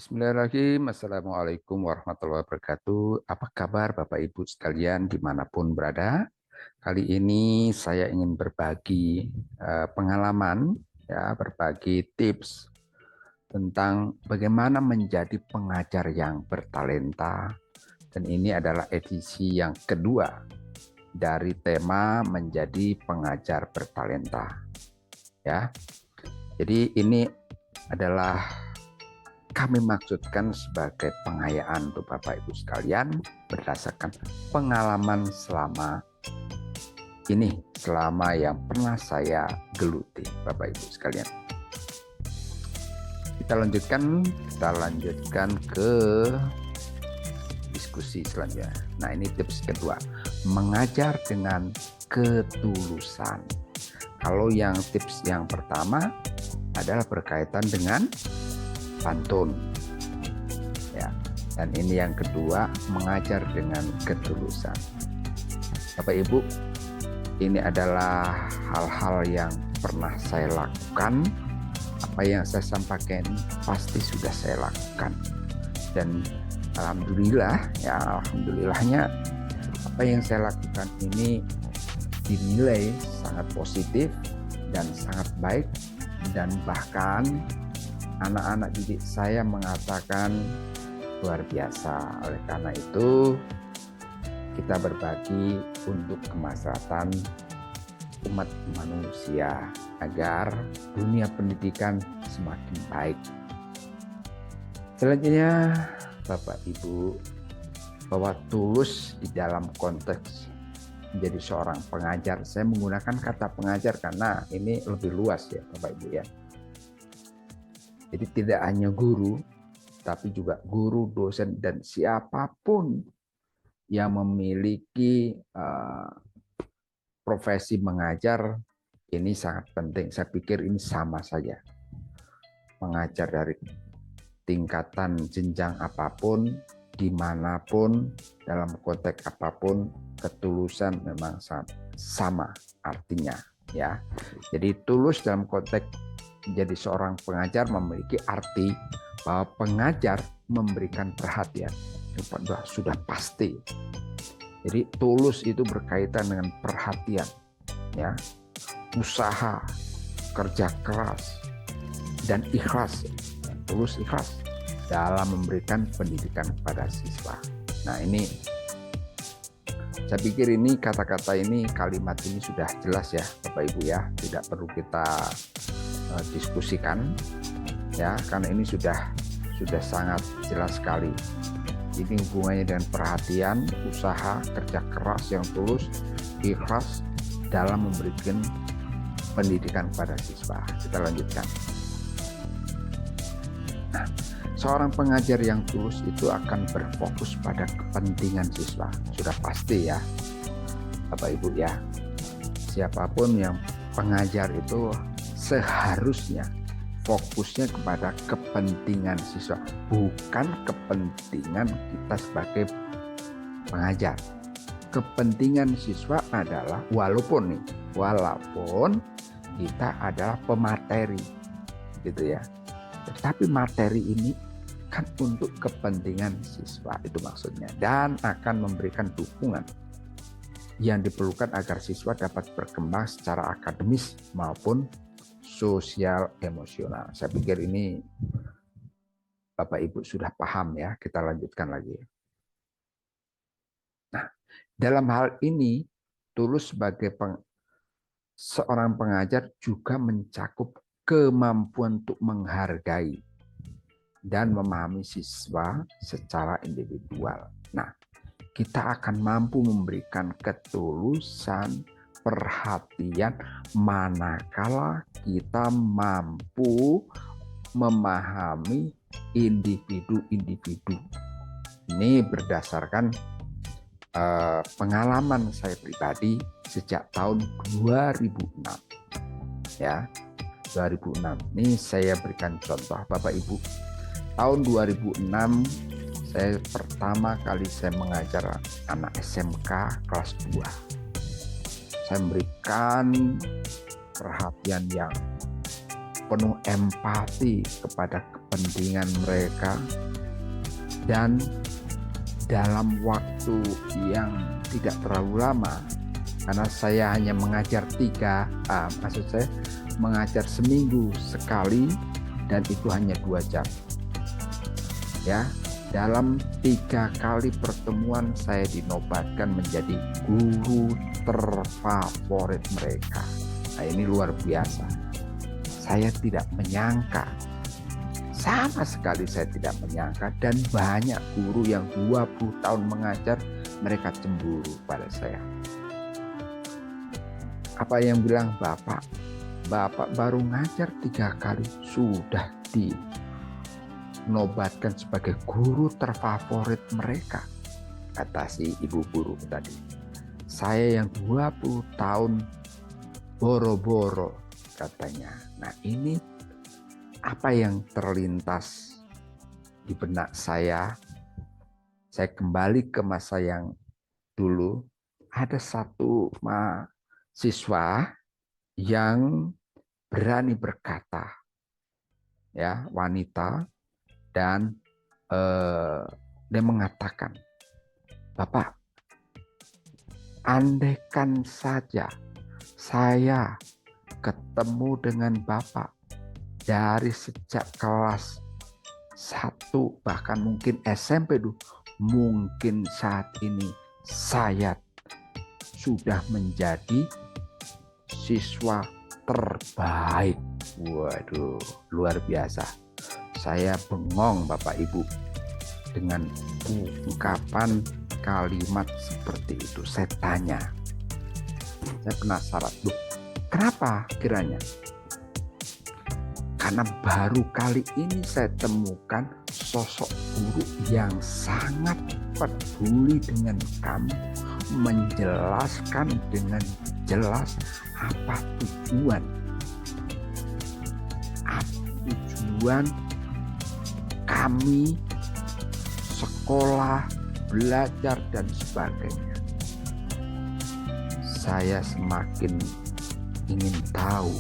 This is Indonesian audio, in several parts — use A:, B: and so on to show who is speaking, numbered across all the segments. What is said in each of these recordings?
A: Bismillahirrahmanirrahim. Assalamualaikum warahmatullahi wabarakatuh. Apa kabar Bapak Ibu sekalian dimanapun berada? Kali ini saya ingin berbagi pengalaman, ya, berbagi tips tentang bagaimana menjadi pengajar yang bertalenta. Dan ini adalah edisi yang kedua dari tema menjadi pengajar bertalenta. Ya, jadi ini adalah kami maksudkan sebagai pengayaan untuk Bapak Ibu sekalian berdasarkan pengalaman selama yang pernah saya geluti Bapak Ibu sekalian. Kita lanjutkan ke diskusi selanjutnya. Nah, ini tips kedua, mengajar dengan ketulusan. Kalau yang tips yang pertama adalah berkaitan dengan pantun, ya, dan ini yang kedua, mengajar dengan ketulusan. Bapak Ibu, ini adalah hal-hal yang pernah saya lakukan. Apa yang saya sampaikan pasti sudah saya lakukan, dan alhamdulillahnya apa yang saya lakukan ini dinilai sangat positif dan sangat baik, dan bahkan anak-anak didik saya mengatakan luar biasa. Oleh karena itu, kita berbagi untuk kemaslahatan umat manusia agar dunia pendidikan semakin baik. Selanjutnya, Bapak Ibu, bahwa tulus di dalam konteks menjadi seorang pengajar. Saya menggunakan kata pengajar karena ini lebih luas ya Bapak Ibu ya. Jadi tidak hanya guru, tapi juga guru, dosen, dan siapapun yang memiliki profesi mengajar, ini sangat penting. Saya pikir ini sama saja. Mengajar dari tingkatan jenjang apapun, dimanapun, dalam konteks apapun, ketulusan memang sama artinya. Ya, jadi tulus dalam konteks menjadi seorang pengajar memiliki arti bahwa pengajar memberikan perhatian. Sudah pasti. Jadi tulus itu berkaitan dengan perhatian, ya, usaha, kerja keras, dan ikhlas. Tulus ikhlas dalam memberikan pendidikan kepada siswa. Nah, ini saya pikir ini kata-kata ini, kalimat ini sudah jelas ya Bapak Ibu ya, tidak perlu kita diskusikan ya, karena ini sudah sangat jelas sekali. Ini hubungannya dengan perhatian, usaha, kerja keras yang tulus, ikhlas dalam memberikan pendidikan pada siswa. Kita lanjutkan. Nah, seorang pengajar yang tulus itu akan berfokus pada kepentingan siswa. Sudah pasti ya Bapak Ibu ya. Siapapun yang pengajar itu seharusnya fokusnya kepada kepentingan siswa, bukan kepentingan kita sebagai pengajar. Kepentingan siswa adalah walaupun kita adalah pemateri, gitu ya. Tetapi materi ini kan untuk kepentingan siswa, itu maksudnya, dan akan memberikan dukungan yang diperlukan agar siswa dapat berkembang secara akademis maupun sosial emosional. Saya pikir ini Bapak Ibu sudah paham ya. Kita lanjutkan lagi. Nah, dalam hal ini tulus sebagai seorang pengajar juga mencakup kemampuan untuk menghargai dan memahami siswa secara individual. Nah, kita akan mampu memberikan ketulusan, perhatian manakala kita mampu memahami individu-individu. Ini berdasarkan pengalaman saya pribadi sejak tahun 2006. Ya, 2006. Ini saya berikan contoh Bapak Ibu. Tahun 2006 saya pertama kali saya mengajar anak SMK kelas 2. Saya memberikan perhatian yang penuh empati kepada kepentingan mereka, dan dalam waktu yang tidak terlalu lama, karena saya hanya mengajar mengajar seminggu sekali, dan itu hanya 2 jam. Ya, dalam 3 kali pertemuan saya dinobatkan menjadi guru terfavorit mereka. Nah, ini luar biasa. Saya tidak menyangka, sama sekali saya tidak menyangka, dan banyak guru yang 20 tahun mengajar, mereka cemburu pada saya. Apa yang bilang, Bapak baru ngajar 3 kali, sudah dinobatkan sebagai guru terfavorit mereka, kata si ibu guru tadi. Saya yang 20 tahun boro-boro, katanya. Nah, ini apa yang terlintas di benak saya. Saya kembali ke masa yang dulu. Ada satu mahasiswa yang berani berkata, ya, wanita, dan dia mengatakan, Bapak, andaikan saja saya ketemu dengan Bapak dari sejak kelas 1, bahkan mungkin SMP dulu, mungkin saat ini saya sudah menjadi siswa terbaik. Waduh, luar biasa. Saya bengong, Bapak Ibu, dengan ungkapan kalimat seperti itu. Saya tanya, saya penasaran, loh, kenapa kiranya? Karena baru kali ini saya temukan sosok guru yang sangat peduli dengan kamu, menjelaskan dengan jelas apa tujuan kami sekolah, belajar, dan sebagainya. Saya semakin ingin tahu.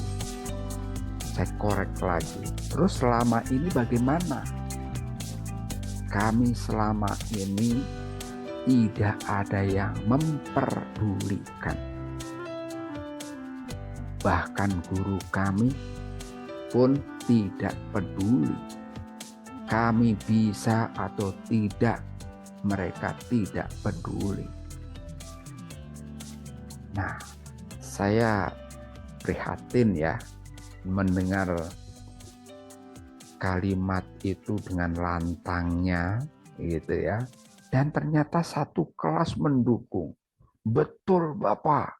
A: Saya korek lagi. Terus selama ini bagaimana? Kami selama ini tidak ada yang memperdulikan. Bahkan guru kami pun tidak peduli. Kami bisa atau tidak, mereka tidak peduli. Nah, saya prihatin ya mendengar kalimat itu dengan lantangnya gitu ya. Dan ternyata satu kelas mendukung. Betul Bapak,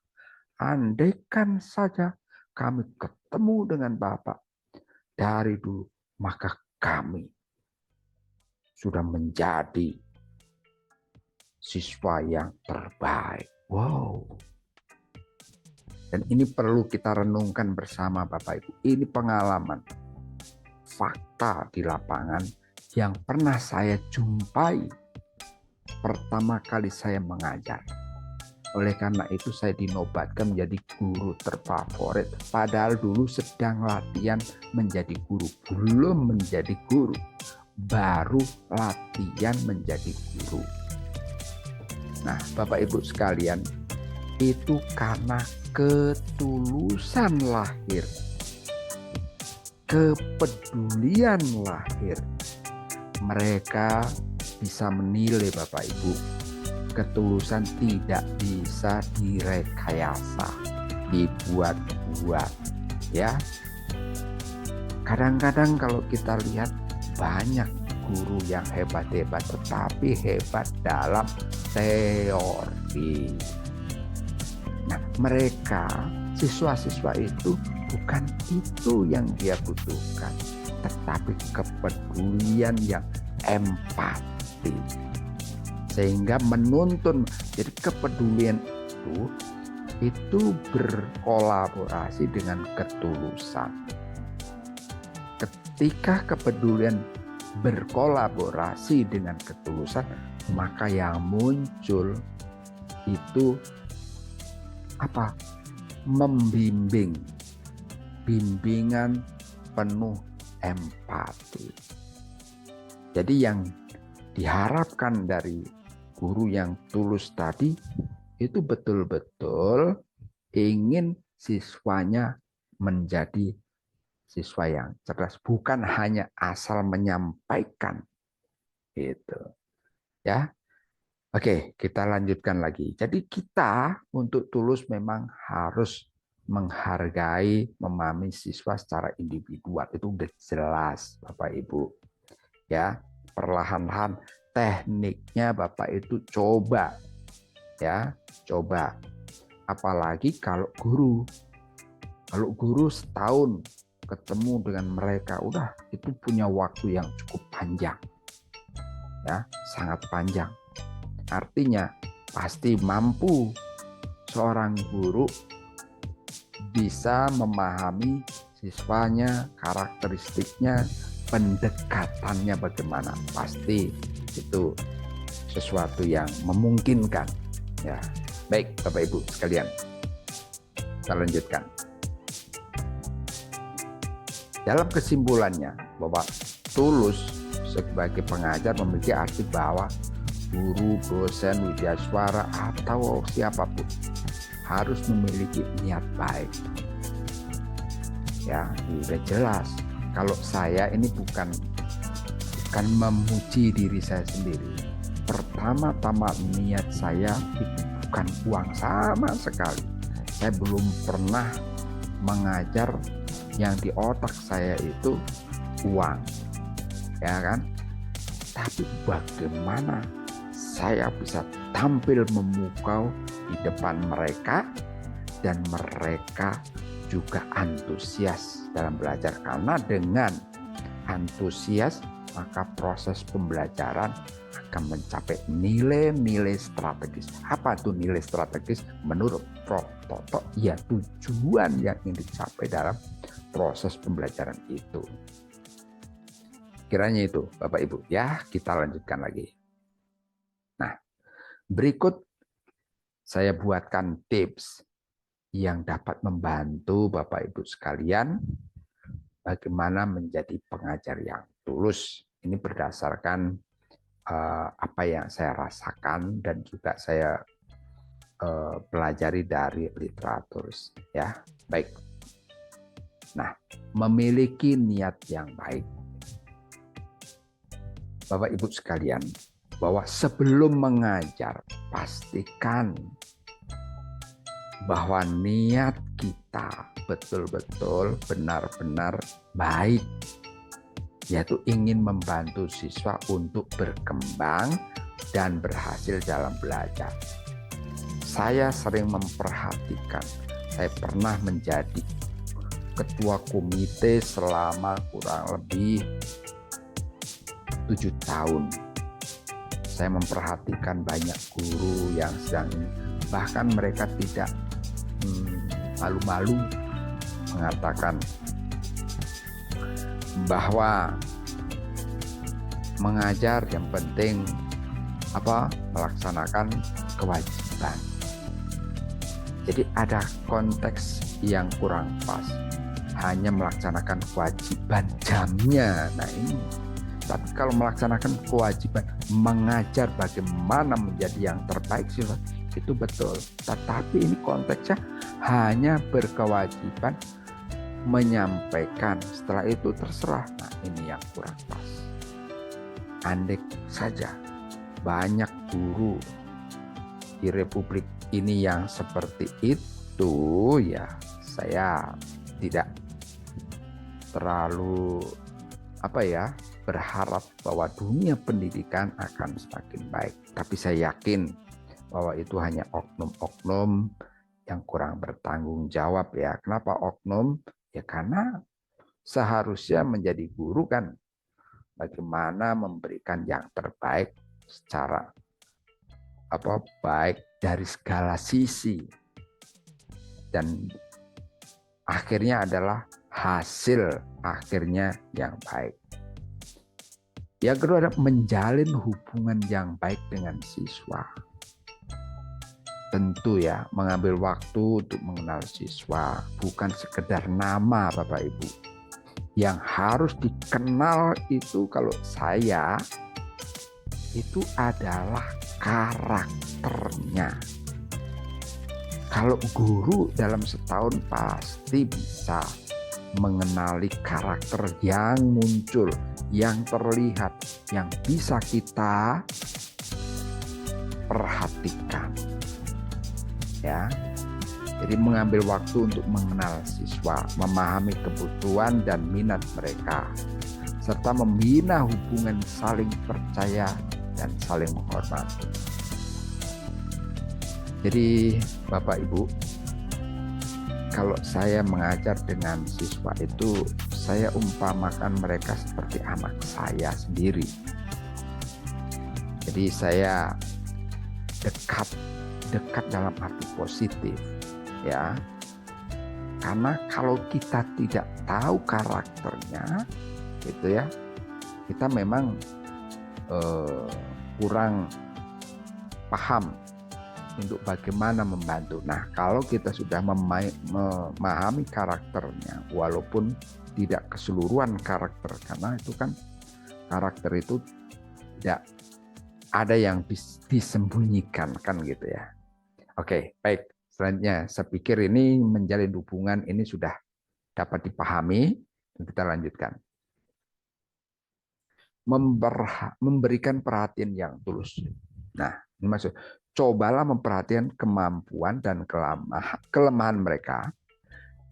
A: andaikan saja kami ketemu dengan Bapak dari dulu, maka kami sudah menjadi siswa yang terbaik. Wow. Dan ini perlu kita renungkan bersama Bapak Ibu. Ini pengalaman, fakta di lapangan yang pernah saya jumpai pertama kali saya mengajar. Oleh karena itu saya dinobatkan menjadi guru terfavorit. Padahal dulu sedang latihan menjadi guru. Belum menjadi guru. Baru latihan menjadi guru. Nah, Bapak Ibu sekalian, itu karena ketulusan lahir, kepedulian lahir. Mereka bisa menilai Bapak Ibu. Ketulusan tidak bisa direkayasa, dibuat-buat, ya. Kadang-kadang kalau kita lihat banyak guru yang hebat-hebat, tetapi hebat dalam teori. Nah, mereka, siswa-siswa itu bukan itu yang dia butuhkan, tetapi kepedulian yang empati. Sehingga menuntun, jadi kepedulian itu berkolaborasi dengan ketulusan. Ketika kepedulian berkolaborasi dengan ketulusan, maka yang muncul itu apa? Membimbing, bimbingan penuh empati. Jadi yang diharapkan dari guru yang tulus tadi itu betul-betul ingin siswanya menjadi siswa yang cerdas, bukan hanya asal menyampaikan. Gitu. Ya. Oke, kita lanjutkan lagi. Jadi kita untuk tulus memang harus menghargai, memahami siswa secara individual. Itu udah jelas, Bapak Ibu. Ya, perlahan-lahan tekniknya Bapak itu coba. Ya, coba. Apalagi kalau guru setahun ketemu dengan mereka, udah itu punya waktu yang cukup panjang. Ya, sangat panjang. Artinya pasti mampu seorang guru bisa memahami siswanya, karakteristiknya, pendekatannya bagaimana. Pasti itu sesuatu yang memungkinkan. Ya, baik Bapak Ibu sekalian. Kita lanjutkan. Dalam kesimpulannya bahwa tulus sebagai pengajar memiliki arti bahwa guru, dosen, widyaswara atau siapapun harus memiliki niat baik. Ya, sudah jelas. Kalau saya ini bukan memuji diri saya sendiri. Pertama-tama niat saya itu bukan uang sama sekali. Saya belum pernah mengajar yang di otak saya itu uang, ya kan? Tapi bagaimana saya bisa tampil memukau di depan mereka dan mereka juga antusias dalam belajar, karena dengan antusias maka proses pembelajaran akan mencapai nilai-nilai strategis. Apa itu nilai strategis? Menurut Prof. Toto, ya tujuan yang ingin dicapai dalam proses pembelajaran itu. Kiranya itu Bapak Ibu. Ya, kita lanjutkan lagi. Nah, berikut saya buatkan tips yang dapat membantu Bapak Ibu sekalian bagaimana menjadi pengajar yang tulus. Ini berdasarkan apa yang saya rasakan dan juga saya pelajari dari literatur. Ya, baik. Nah, memiliki niat yang baik. Bapak Ibu sekalian, bahwa sebelum mengajar, pastikan bahwa niat kita betul-betul benar-benar baik, yaitu ingin membantu siswa untuk berkembang dan berhasil dalam belajar. Saya sering memperhatikan, saya pernah menjadi ketua komite selama kurang lebih 7 tahun. Saya memperhatikan banyak guru yang sedang, bahkan mereka tidak malu-malu mengatakan bahwa mengajar yang penting melaksanakan kewajiban. Jadi ada konteks yang kurang pas, hanya melaksanakan kewajiban jamnya. Nah ini, tapi kalau melaksanakan kewajiban mengajar bagaimana menjadi yang terbaik sih, itu betul. Tetapi ini konteksnya hanya berkewajiban menyampaikan, setelah itu terserah. Nah ini yang kurang pas. Andai saja banyak guru di Republik ini yang seperti itu, ya saya tidak terlalu berharap bahwa dunia pendidikan akan semakin baik. Tapi saya yakin bahwa itu hanya oknum-oknum yang kurang bertanggung jawab ya. Kenapa oknum? Ya karena seharusnya menjadi guru kan bagaimana memberikan yang terbaik secara baik dari segala sisi, dan akhirnya adalah hasil akhirnya yang baik. Yang kedua adalah menjalin hubungan yang baik dengan siswa. Tentu ya, mengambil waktu untuk mengenal siswa, bukan sekedar nama Bapak Ibu. Yang harus dikenal itu kalau saya itu adalah karakternya. Kalau guru dalam setahun pasti bisa mengenali karakter yang muncul, yang terlihat, yang bisa kita perhatikan. Ya. Jadi mengambil waktu untuk mengenal siswa, memahami kebutuhan dan minat mereka, serta membina hubungan saling percaya dan saling menghormati. Jadi Bapak Ibu, kalau saya mengajar dengan siswa itu, saya umpamakan mereka seperti anak saya sendiri. Jadi saya dekat dalam arti positif. Ya, karena kalau kita tidak tahu karakternya, gitu ya, kita memang kurang paham untuk bagaimana membantu. Nah, kalau kita sudah memahami karakternya, walaupun tidak keseluruhan karakter, karena itu kan karakter itu tidak ada yang disembunyikan kan gitu ya. Oke, baik. Selanjutnya, saya pikir ini menjalin hubungan ini sudah dapat dipahami. Kita lanjutkan. Memberikan perhatian yang tulus. Nah, ini maksud, cobalah memperhatikan kemampuan dan kelemahan mereka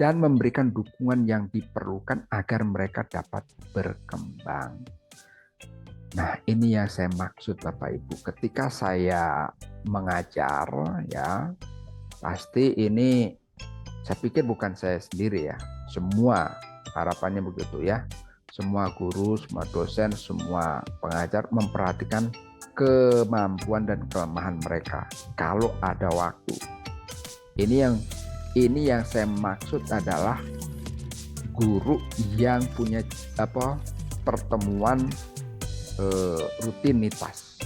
A: dan memberikan dukungan yang diperlukan agar mereka dapat berkembang. Nah, ini yang saya maksud Bapak Ibu. Ketika saya mengajar, ya, pasti ini saya pikir bukan saya sendiri ya, semua harapannya begitu ya. Semua guru, semua dosen, semua pengajar memperhatikan kemampuan dan kelemahan mereka kalau ada waktu. Ini yang saya maksud adalah guru yang punya pertemuan rutinitas.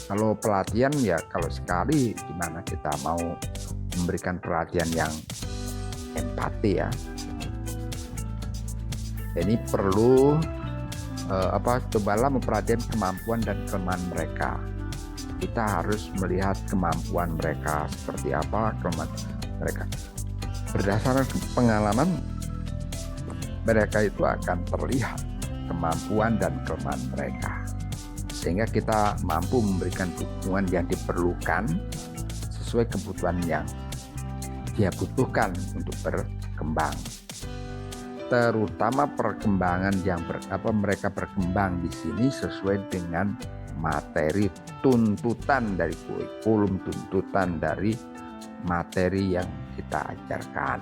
A: Kalau pelatihan ya kalau sekali gimana kita mau memberikan perhatian yang empati ya. Ini perlu cobalah memperhatikan kemampuan dan kelemahan mereka. Kita harus melihat kemampuan mereka seperti apa, kelemahan mereka. Berdasarkan pengalaman mereka itu akan terlihat kemampuan dan kelemahan mereka. Sehingga kita mampu memberikan dukungan yang diperlukan sesuai kebutuhan yang dia butuhkan untuk berkembang. Terutama perkembangan yang mereka berkembang di sini sesuai dengan materi tuntutan dari kurikulum, tuntutan dari materi yang kita ajarkan.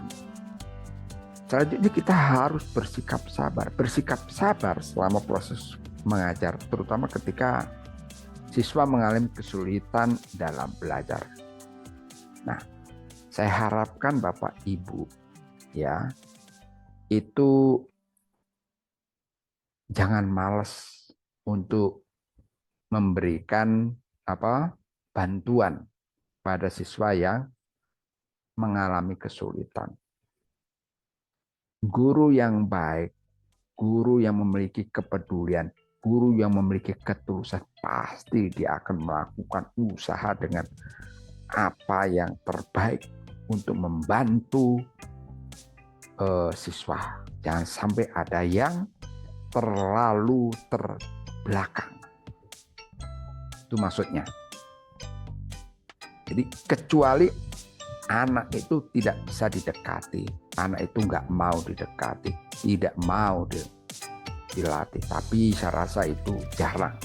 A: Selanjutnya kita harus bersikap sabar selama proses mengajar, terutama ketika siswa mengalami kesulitan dalam belajar. Nah, saya harapkan Bapak Ibu ya itu jangan malas untuk memberikan bantuan pada siswa yang mengalami kesulitan. Guru yang baik, guru yang memiliki kepedulian, guru yang memiliki ketulusan pasti dia akan melakukan usaha dengan apa yang terbaik untuk membantu siswa. Jangan sampai ada yang terlalu terbelakang. Itu maksudnya. Jadi kecuali anak itu tidak bisa didekati, anak itu nggak mau didekati, tidak mau dilatih. Tapi saya rasa itu jarang.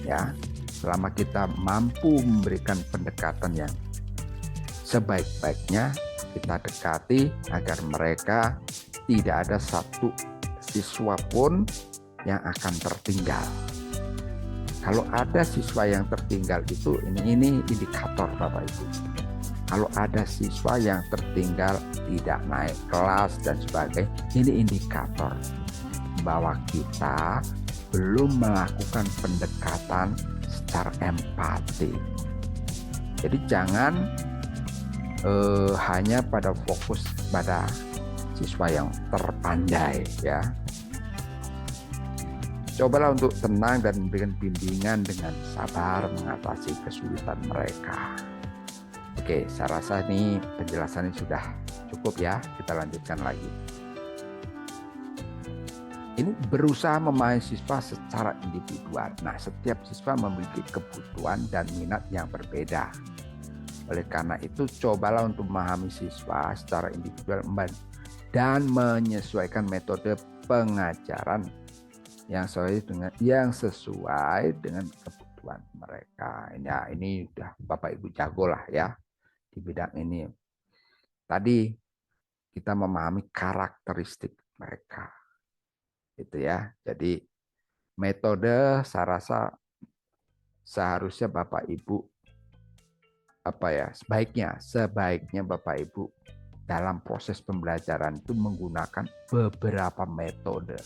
A: Ya, selama kita mampu memberikan pendekatan yang sebaik-baiknya, kita dekati agar mereka tidak ada satu siswa pun yang akan tertinggal. Kalau ada siswa yang tertinggal itu ini indikator Bapak Ibu. Kalau ada siswa yang tertinggal tidak naik kelas dan sebagainya, ini indikator bahwa kita belum melakukan pendekatan secara empati. Jadi jangan hanya pada fokus pada siswa yang terpandai ya. Cobalah untuk tenang dan memberikan bimbingan dengan sabar mengatasi kesulitan mereka. Oke, saya rasa ini penjelasannya sudah cukup ya. Kita lanjutkan lagi. Ini berusaha memahami siswa secara individual. Nah, setiap siswa memiliki kebutuhan dan minat yang berbeda. Oleh karena itu, cobalah untuk memahami siswa secara individual dan menyesuaikan metode pengajaran yang sesuai dengan kebutuhan mereka. Ini udah Bapak Ibu jago lah ya di bidang ini. Tadi kita memahami karakteristik mereka, gitu ya. Jadi metode saya rasa seharusnya Bapak Ibu sebaiknya Bapak Ibu dalam proses pembelajaran itu menggunakan beberapa metode.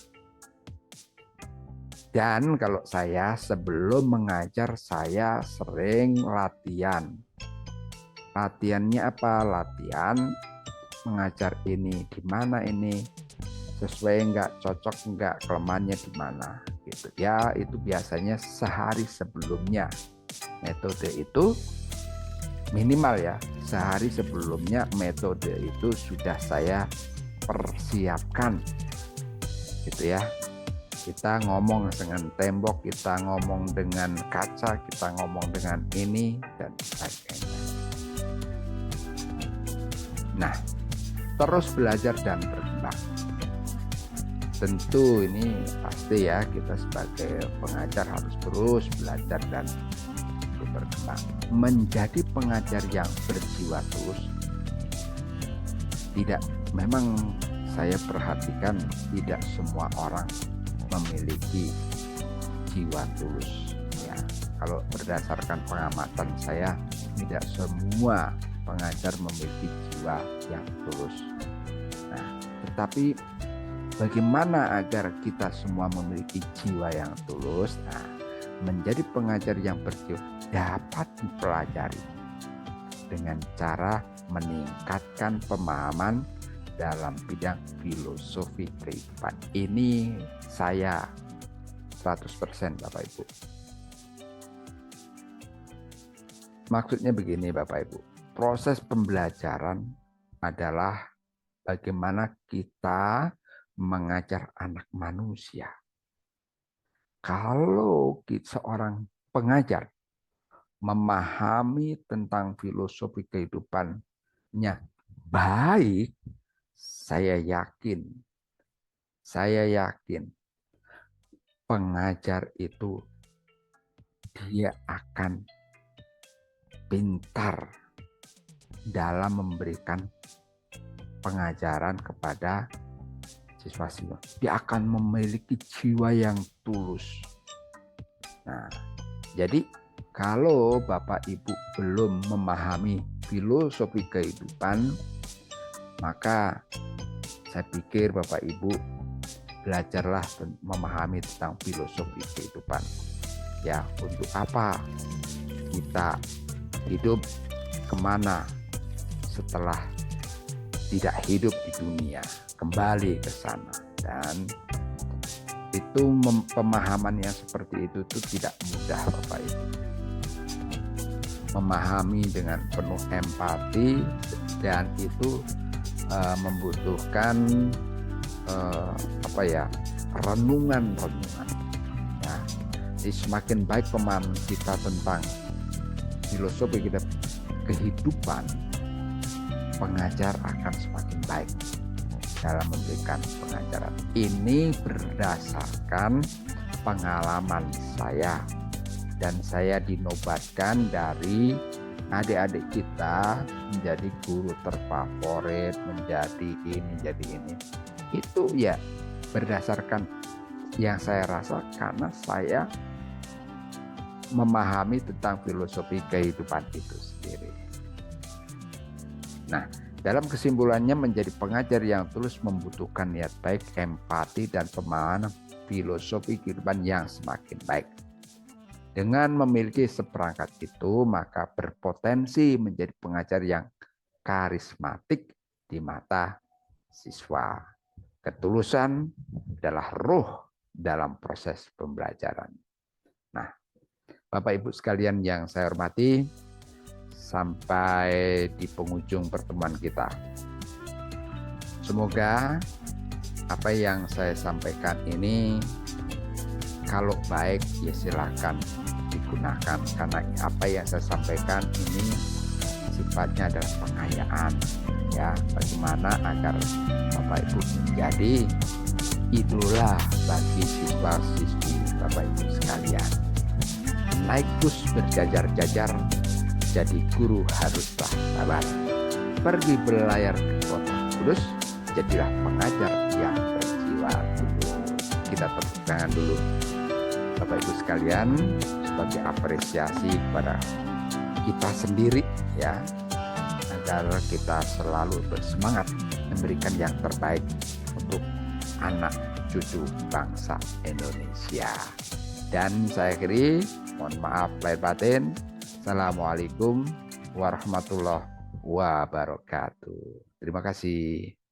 A: Dan kalau saya sebelum mengajar saya sering latihan. Latihannya apa? Latihan mengajar ini di mana ini, sesuai enggak, cocok enggak, kelemahannya di mana gitu ya. Itu biasanya sehari sebelumnya. Metode itu minimal ya, sehari sebelumnya metode itu sudah saya persiapkan gitu ya. Kita ngomong dengan tembok, kita ngomong dengan kaca, kita ngomong dengan ini dan sebagainya. Nah, terus belajar dan berkembang. Tentu ini pasti ya, kita sebagai pengajar harus terus belajar dan berkembang. Menjadi pengajar yang berjiwa tulus, memang saya perhatikan tidak semua orang memiliki jiwa tulus ya. Kalau berdasarkan pengamatan saya, tidak semua pengajar memiliki jiwa yang tulus. Nah, tetapi bagaimana agar kita semua memiliki jiwa yang tulus? Nah, menjadi pengajar yang berjiwa dapat dipelajari dengan cara meningkatkan pemahaman dalam bidang filosofi kehidupan. Ini saya 100% Bapak Ibu. Maksudnya begini Bapak Ibu, proses pembelajaran adalah bagaimana kita mengajar anak manusia. Kalau seorang pengajar memahami tentang filosofi kehidupannya baik, saya yakin pengajar itu dia akan pintar dalam memberikan pengajaran kepada siswa-siswa. Dia akan memiliki jiwa yang tulus. Nah, jadi kalau Bapak Ibu belum memahami filosofi kehidupan, maka saya pikir Bapak Ibu belajarlah memahami tentang filosofi kehidupan. Ya, untuk apa kita hidup, kemana setelah tidak hidup di dunia, kembali ke sana. Dan itu pemahaman yang seperti itu tidak mudah Bapak Ibu. Memahami dengan penuh empati, dan itu membutuhkan renungan. Ya. Jadi semakin baik pemahaman kita tentang filosofi kita kehidupan, pengajar akan semakin baik dalam memberikan pengajaran. Ini berdasarkan pengalaman saya, dan saya dinobatkan dari adik-adik kita menjadi guru terfavorit, menjadi ini. Itu ya berdasarkan yang saya rasa karena saya memahami tentang filosofi kehidupan itu sendiri. Nah, dalam kesimpulannya, menjadi pengajar yang tulus membutuhkan niat baik, empati, dan pemahaman filosofi kehidupan yang semakin baik. Dengan memiliki seperangkat itu, maka berpotensi menjadi pengajar yang karismatik di mata siswa. Ketulusan adalah ruh dalam proses pembelajaran. Nah, Bapak Ibu sekalian yang saya hormati, sampai di penghujung pertemuan kita. Semoga apa yang saya sampaikan ini kalau baik ya silakan digunakan, karena apa yang saya sampaikan ini sifatnya adalah pengayaan ya, bagaimana agar Bapak Ibu menjadi idola bagi siswa-siswi Bapak Ibu sekalian. Naik bus berjajar-jajar, jadi guru haruslah sabar. Pergi berlayar ke kota Kudus, jadilah pengajar yang berjiwa tulus. Kita tepuk tangan dulu Bapak Ibu sekalian sebagai apresiasi kepada kita sendiri ya, agar kita selalu bersemangat memberikan yang terbaik untuk anak cucu bangsa Indonesia. Dan saya akhiri, mohon maaf lahir batin. Assalamualaikum warahmatullahi wabarakatuh. Terima kasih.